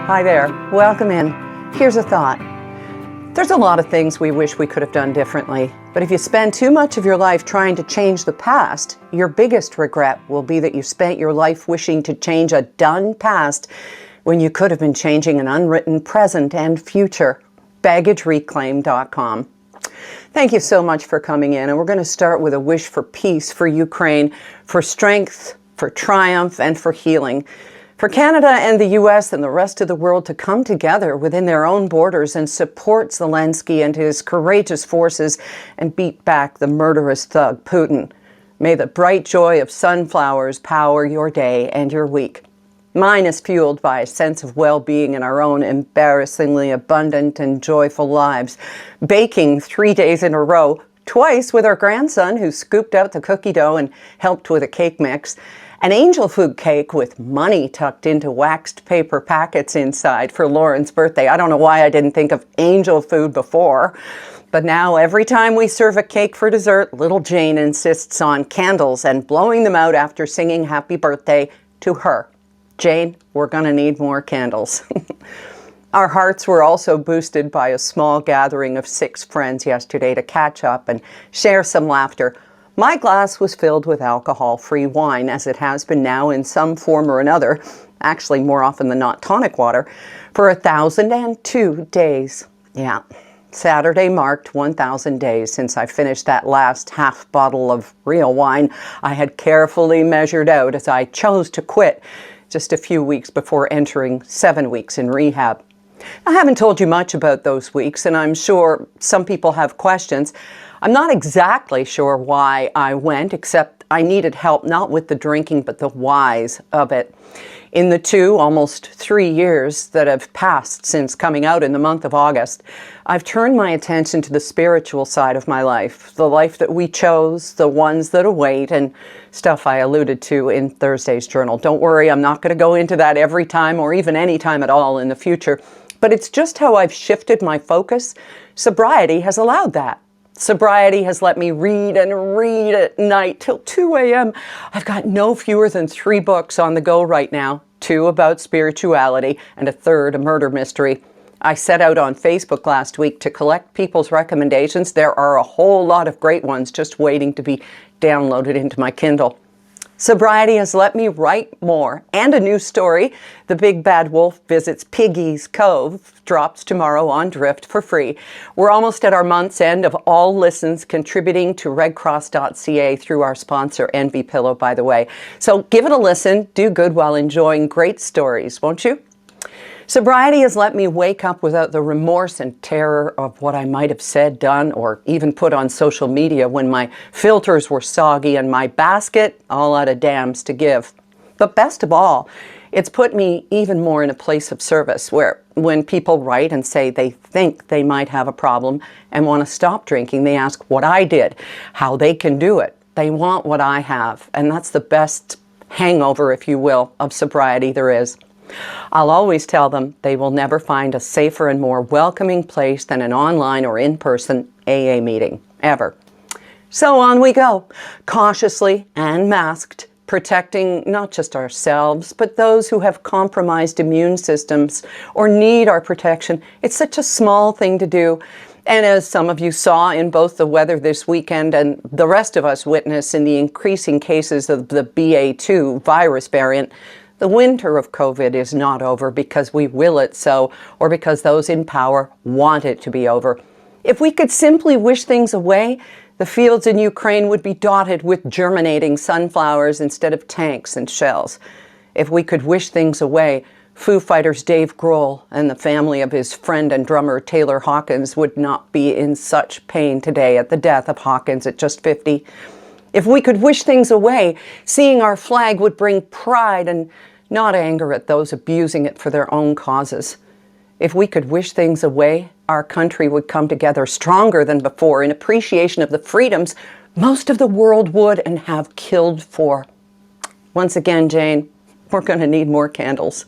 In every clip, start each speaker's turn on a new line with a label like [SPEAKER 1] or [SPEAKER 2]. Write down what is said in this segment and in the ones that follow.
[SPEAKER 1] Hi there, welcome in. Here's a thought. There's a lot of things we wish we could have done differently, but if you spend too much of your life trying to change the past, your biggest regret will be that you spent your life wishing to change a done past when you could have been changing an unwritten present and future. BaggageReclaim.com. Thank you so much for coming in, and we're going to start with a wish for peace for Ukraine, for strength, for triumph, and for healing. For Canada and the US and the rest of the world to come together within their own borders and support Zelensky and his courageous forces and beat back the murderous thug Putin. May the bright joy of sunflowers power your day and your week. Mine is fueled by a sense of well-being in our own embarrassingly abundant and joyful lives. Baking 3 days in a row, twice with our grandson who scooped out the cookie dough and helped with a cake mix. An angel food cake with money tucked into waxed paper packets inside for Lauren's birthday. I don't know why I didn't think of angel food before, but now every time we serve a cake for dessert, little Jane insists on candles and blowing them out after singing happy birthday to her. Jane, we're gonna need more candles. Our hearts were also boosted by a small gathering of 6 friends yesterday to catch up and share some laughter. My glass was filled with alcohol-free wine, as it has been now in some form or another, actually more often than not tonic water, for 1,002 days. Yeah, Saturday marked 1,000 days since I finished that last half bottle of real wine I had carefully measured out as I chose to quit just a few weeks before entering 7 weeks in rehab. I haven't told you much about those weeks, and I'm sure some people have questions. I'm not exactly sure why I went, except I needed help not with the drinking, but the whys of it. In the almost 3 years that have passed since coming out in the month of August, I've turned my attention to the spiritual side of my life, the life that we chose, the ones that await, and stuff I alluded to in Thursday's journal. Don't worry, I'm not going to go into that every time or even any time at all in the future, but it's just how I've shifted my focus. Sobriety has allowed that. Sobriety has let me read and read at night till 2 a.m. I've got no fewer than 3 books on the go right now, 2 about spirituality and a 3rd a murder mystery. I set out on Facebook last week to collect people's recommendations. There are a whole lot of great ones just waiting to be downloaded into my Kindle. Sobriety has let me write more, and a new story, The Big Bad Wolf Visits Piggy's Cove, drops tomorrow on Drift for free. We're almost at our month's end of all listens contributing to redcross.ca through our sponsor, Envy Pillow, by the way. So give it a listen, do good while enjoying great stories, won't you? Sobriety has let me wake up without the remorse and terror of what I might have said, done, or even put on social media when my filters were soggy and my basket all out of dams to give. But best of all, it's put me even more in a place of service where when people write and say they think they might have a problem and want to stop drinking, they ask what I did, how they can do it. They want what I have, and that's the best hangover, if you will, of sobriety there is. I'll always tell them they will never find a safer and more welcoming place than an online or in-person AA meeting, ever. So on we go, cautiously and masked, protecting not just ourselves, but those who have compromised immune systems or need our protection. It's such a small thing to do. And as some of you saw in both the weather this weekend and the rest of us witness in the increasing cases of the BA2 virus variant, the winter of COVID is not over because we will it so, or because those in power want it to be over. If we could simply wish things away, the fields in Ukraine would be dotted with germinating sunflowers instead of tanks and shells. If we could wish things away, Foo Fighters' Dave Grohl and the family of his friend and drummer Taylor Hawkins would not be in such pain today at the death of Hawkins at just 50. If we could wish things away, seeing our flag would bring pride and not anger at those abusing it for their own causes. If we could wish things away, our country would come together stronger than before in appreciation of the freedoms most of the world would and have killed for. Once again, Jane, we're going to need more candles.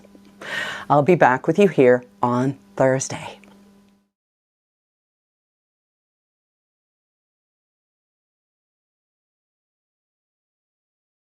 [SPEAKER 1] I'll be back with you here on Thursday.